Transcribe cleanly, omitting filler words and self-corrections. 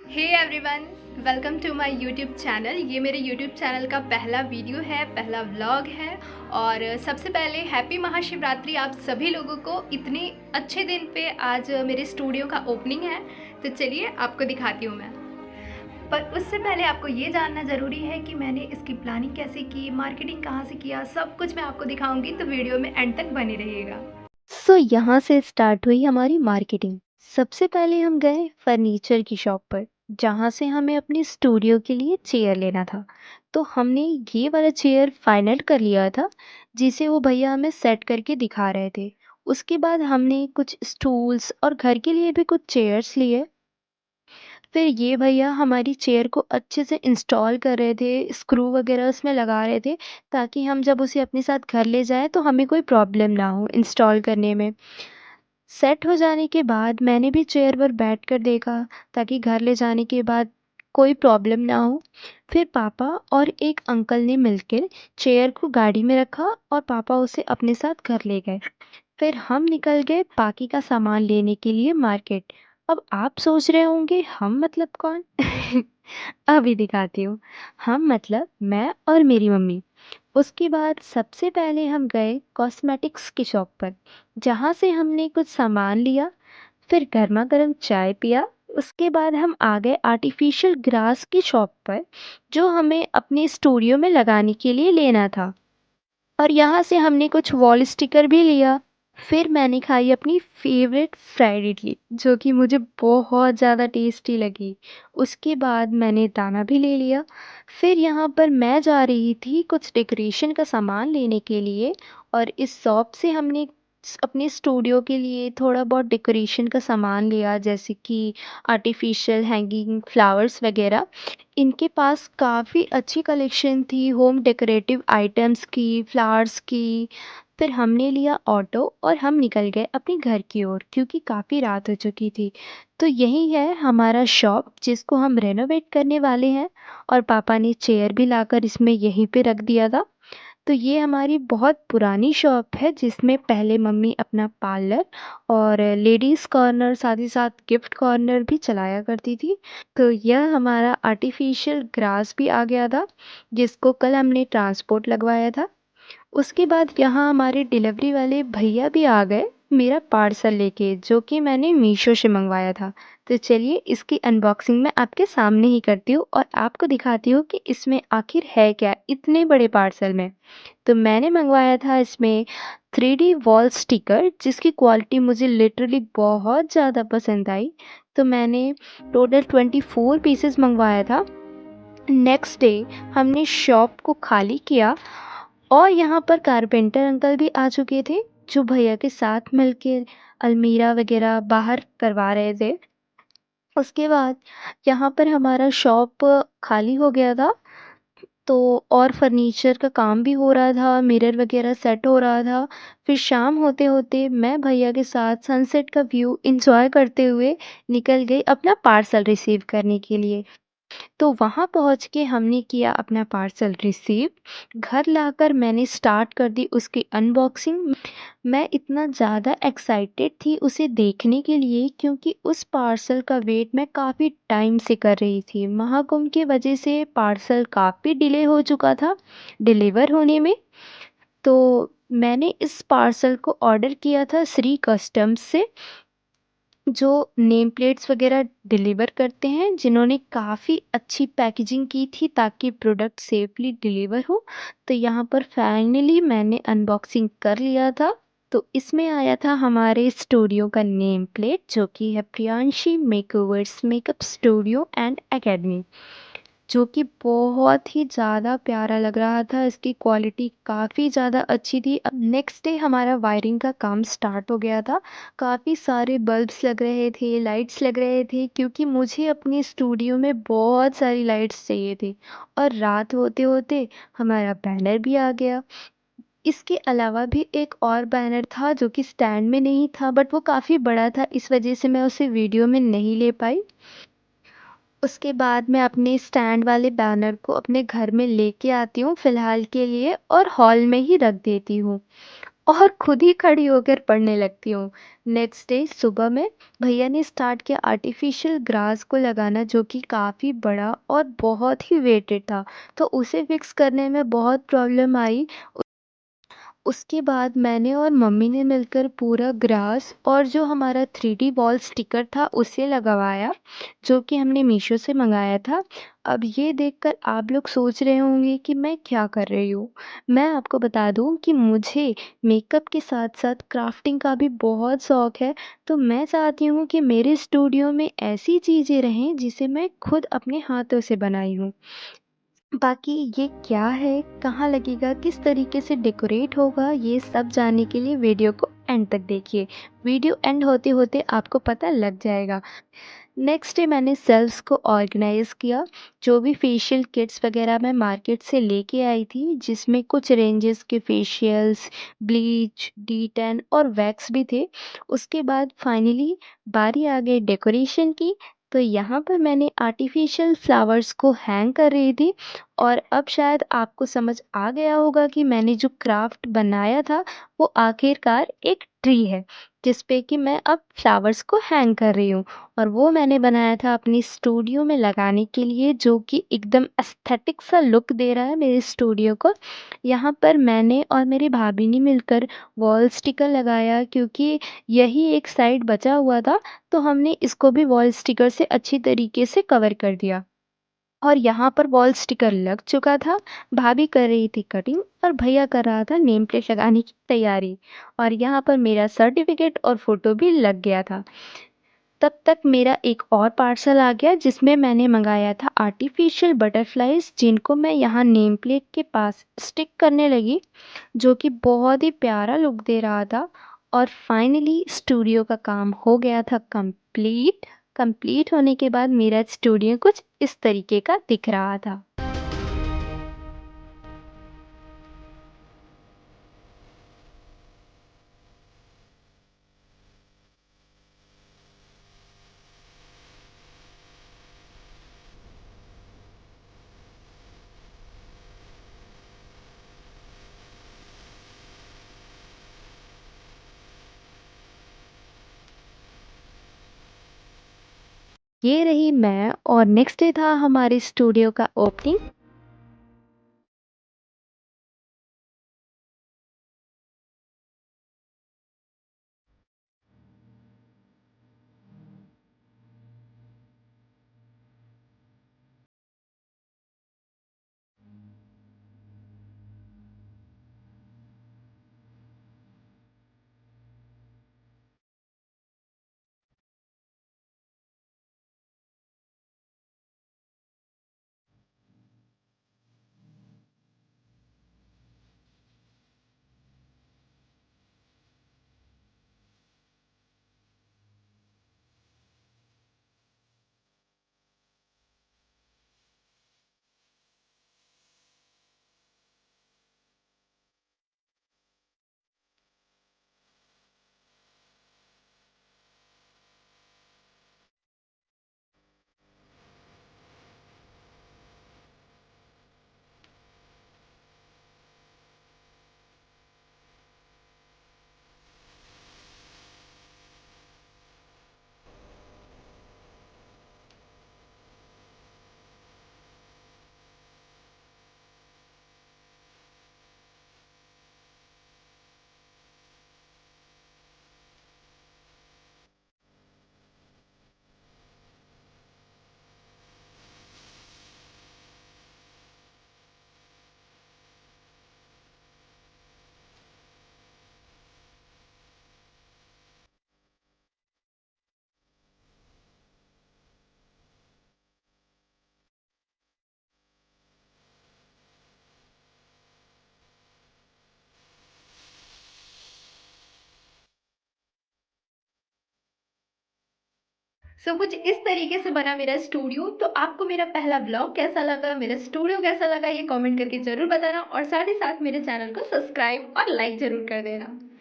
Hey everyone, welcome to my YouTube channel. ये मेरे YouTube channel का पहला वीडियो है, पहला व्लॉग है। और सबसे पहले हैप्पी महाशिवरात्रि आप सभी लोगों को। इतने अच्छे दिन पे आज मेरे स्टूडियो का ओपनिंग है, तो चलिए आपको दिखाती हूँ मैं। पर उससे पहले आपको ये जानना ज़रूरी है कि मैंने इसकी प्लानिंग कैसे की, मार्केटिंग कहाँ से किया, सब कुछ मैं आपको दिखाऊंगी, तो वीडियो में एंड तक बने रहिएगा। यहाँ से स्टार्ट हुई हमारी मार्केटिंग। सबसे पहले हम गए फर्नीचर की शॉप पर, जहाँ से हमें अपने स्टूडियो के लिए चेयर लेना था। तो हमने ये वाला चेयर फाइनल कर लिया था, जिसे वो भैया हमें सेट करके दिखा रहे थे। उसके बाद हमने कुछ स्टूल्स और घर के लिए भी कुछ चेयर्स लिए। फिर ये भैया हमारी चेयर को अच्छे से इंस्टॉल कर रहे थे, स्क्रू वगैरह उसमें लगा रहे थे, ताकि हम जब उसे अपने साथ घर ले जाएँ तो हमें कोई प्रॉब्लम ना हो इंस्टॉल करने में। सेट हो जाने के बाद मैंने भी चेयर पर बैठकर देखा, ताकि घर ले जाने के बाद कोई प्रॉब्लम ना हो। फिर पापा और एक अंकल ने मिलकर चेयर को गाड़ी में रखा और पापा उसे अपने साथ घर ले गए। फिर हम निकल गए बाकी का सामान लेने के लिए मार्केट। अब आप सोच रहे होंगे हम मतलब कौन? अभी दिखाती हूँ। हम मतलब मैं और मेरी मम्मी। उसके बाद सबसे पहले हम गए कॉस्मेटिक्स की शॉप पर, जहाँ से हमने कुछ सामान लिया। फिर गर्मा गर्म चाय पिया। उसके बाद हम आ गए आर्टिफिशियल ग्रास की शॉप पर, जो हमें अपने स्टूडियो में लगाने के लिए लेना था। और यहाँ से हमने कुछ वॉल स्टिकर भी लिया। फिर मैंने खाई अपनी फेवरेट फ्राइड इडली, जो कि मुझे बहुत ज़्यादा टेस्टी लगी। उसके बाद मैंने दाना भी ले लिया। फिर यहाँ पर मैं जा रही थी कुछ डेकोरेशन का सामान लेने के लिए, और इस शॉप से हमने अपने स्टूडियो के लिए थोड़ा बहुत डेकोरेशन का सामान लिया, जैसे कि आर्टिफिशियल हैंगिंग फ्लावर्स वगैरह। इनके पास काफ़ी अच्छी कलेक्शन थी होम डेकोरेटिव आइटम्स की, फ्लावर्स की। फिर हमने लिया ऑटो और हम निकल गए अपने घर की ओर, क्योंकि काफ़ी रात हो चुकी थी। तो यही है हमारा शॉप, जिसको हम रेनोवेट करने वाले हैं। और पापा ने चेयर भी लाकर इसमें यहीं पे रख दिया था। तो ये हमारी बहुत पुरानी शॉप है, जिसमें पहले मम्मी अपना पार्लर और लेडीज़ कॉर्नर, साथ ही साथ गिफ्ट कॉर्नर भी चलाया करती थी। तो यह हमारा आर्टिफिशियल ग्रास भी आ गया था, जिसको कल हमने ट्रांसपोर्ट लगवाया था। उसके बाद यहाँ हमारे डिलीवरी वाले भैया भी आ गए मेरा पार्सल लेके, जो कि मैंने मीशो से मंगवाया था। तो चलिए इसकी अनबॉक्सिंग मैं आपके सामने ही करती हूँ और आपको दिखाती हूँ कि इसमें आखिर है क्या इतने बड़े पार्सल में। तो मैंने मंगवाया था इसमें 3D वॉल स्टिकर, जिसकी क्वालिटी मुझे लिटरली बहुत ज़्यादा पसंद आई। तो मैंने टोटल 24 पीसेस मंगवाया था। नेक्स्ट डे हमने शॉप को खाली किया, और यहाँ पर कारपेंटर अंकल भी आ चुके थे, जो भैया के साथ मिलके अलमीरा वगैरह बाहर करवा रहे थे। उसके बाद यहाँ पर हमारा शॉप खाली हो गया था। तो और फर्नीचर का काम भी हो रहा था, मिरर वगैरह सेट हो रहा था। फिर शाम होते-होते मैं भैया के साथ सनसेट का व्यू एन्जॉय करते हुए निकल गई अपना पार्सल रिसीव करने के लिए। तो वहाँ पहुँच के हमने किया अपना पार्सल रिसीव। घर लाकर मैंने स्टार्ट कर दी उसकी अनबॉक्सिंग। मैं इतना ज़्यादा एक्साइटेड थी उसे देखने के लिए, क्योंकि उस पार्सल का वेट मैं काफ़ी टाइम से कर रही थी। महाकुंभ की वजह से पार्सल काफ़ी डिले हो चुका था डिलीवर होने में। तो मैंने इस पार्सल को ऑर्डर किया था श्री कस्टम्स से, जो नेम प्लेट्स वगैरह डिलीवर करते हैं, जिन्होंने काफ़ी अच्छी पैकेजिंग की थी ताकि प्रोडक्ट सेफली डिलीवर हो। तो यहाँ पर फाइनली मैंने अनबॉक्सिंग कर लिया था। तो इसमें आया था हमारे स्टूडियो का नेम प्लेट, जो कि है Priyanshi makeovers makeup studio and academy, जो कि बहुत ही ज़्यादा प्यारा लग रहा था। इसकी क्वालिटी काफ़ी ज़्यादा अच्छी थी। अब नेक्स्ट डे हमारा वायरिंग का काम स्टार्ट हो गया था। काफ़ी सारे बल्ब्स लग रहे थे, लाइट्स लग रहे थे, क्योंकि मुझे अपने स्टूडियो में बहुत सारी लाइट्स चाहिए थी। और रात होते-होते हमारा बैनर भी आ गया। इसके अलावा भी एक और बैनर था, जो कि स्टैंड में नहीं था, बट वो काफ़ी बड़ा था, इस वजह से मैं उसे वीडियो में नहीं ले पाई। उसके बाद मैं अपने स्टैंड वाले बैनर को अपने घर में लेके आती हूँ फ़िलहाल के लिए, और हॉल में ही रख देती हूँ। और खुद ही खड़ी होकर पढ़ने लगती हूँ। नेक्स्ट डे सुबह में भैया ने स्टार्ट किया आर्टिफिशियल ग्रास को लगाना, जो कि काफ़ी बड़ा और बहुत ही वेटेड था। तो उसे फिक्स करने में बहुत प्रॉब्लम आई। उसके बाद मैंने और मम्मी ने मिलकर पूरा ग्रास और जो हमारा 3D वॉल स्टिकर था उसे लगवाया, जो कि हमने मीशो से मंगाया था। अब ये देखकर आप लोग सोच रहे होंगे कि मैं क्या कर रही हूँ। मैं आपको बता दूँ कि मुझे मेकअप के साथ-साथ क्राफ्टिंग का भी बहुत शौक है। तो मैं चाहती हूँ कि मेरे स्टूडियो में ऐसी चीज़ें रहें जिसे मैं खुद अपने हाथों से बनाई हूँ। बाकी ये क्या है, कहाँ लगेगा, किस तरीके से डेकोरेट होगा, ये सब जानने के लिए वीडियो को एंड तक देखिए। वीडियो एंड होते-होते आपको पता लग जाएगा। नेक्स्ट डे मैंने सेल्स को ऑर्गेनाइज़ किया। जो भी फेशियल किट्स वगैरह मैं मार्केट से लेके आई थी, जिसमें कुछ रेंजेस के फेशियल्स, ब्लीच, डी10 और वैक्स भी थे। उसके बाद फाइनली बारी आ गई डेकोरेशन की। तो यहाँ पर मैंने आर्टिफ़िशियल फ्लावर्स को हैंग कर रही थी, और अब शायद आपको समझ आ गया होगा कि मैंने जो क्राफ्ट बनाया था, वो आखिरकार एक ट्री है, जिस पे कि मैं अब फ्लावर्स को हैंग कर रही हूँ। और वो मैंने बनाया था अपनी स्टूडियो में लगाने के लिए, जो कि एकदम एस्थेटिक सा लुक दे रहा है मेरे स्टूडियो को। यहाँ पर मैंने और मेरी भाभी ने मिलकर वॉल स्टिकर लगाया, क्योंकि यही एक साइड बचा हुआ था, तो हमने इसको भी वॉल स्टिकर से अच्छी तरीके से कवर कर दिया। और यहाँ पर वॉल स्टिकर लग चुका था, भाभी कर रही थी कटिंग और भैया कर रहा था नेम प्लेट लगाने की तैयारी। और यहाँ पर मेरा सर्टिफिकेट और फ़ोटो भी लग गया था। तब तक मेरा एक और पार्सल आ गया, जिसमें मैंने मंगाया था आर्टिफिशियल बटरफ्लाइज़, जिनको मैं यहाँ नेम प्लेट के पास स्टिक करने लगी, जो कि बहुत ही प्यारा लुक दे रहा था। और फाइनली स्टूडियो का काम हो गया था कंप्लीट। कंप्लीट होने के बाद मेरा स्टूडियो कुछ इस तरीके का दिख रहा था। ये रही मैं, और नेक्स्ट डे था हमारे स्टूडियो का ओपनिंग। सो कुछ इस तरीके से बना मेरा स्टूडियो। तो आपको मेरा पहला ब्लॉग कैसा लगा, मेरा स्टूडियो कैसा लगा, ये कमेंट करके ज़रूर बताना, और साथ ही साथ मेरे चैनल को सब्सक्राइब और लाइक ज़रूर कर देना।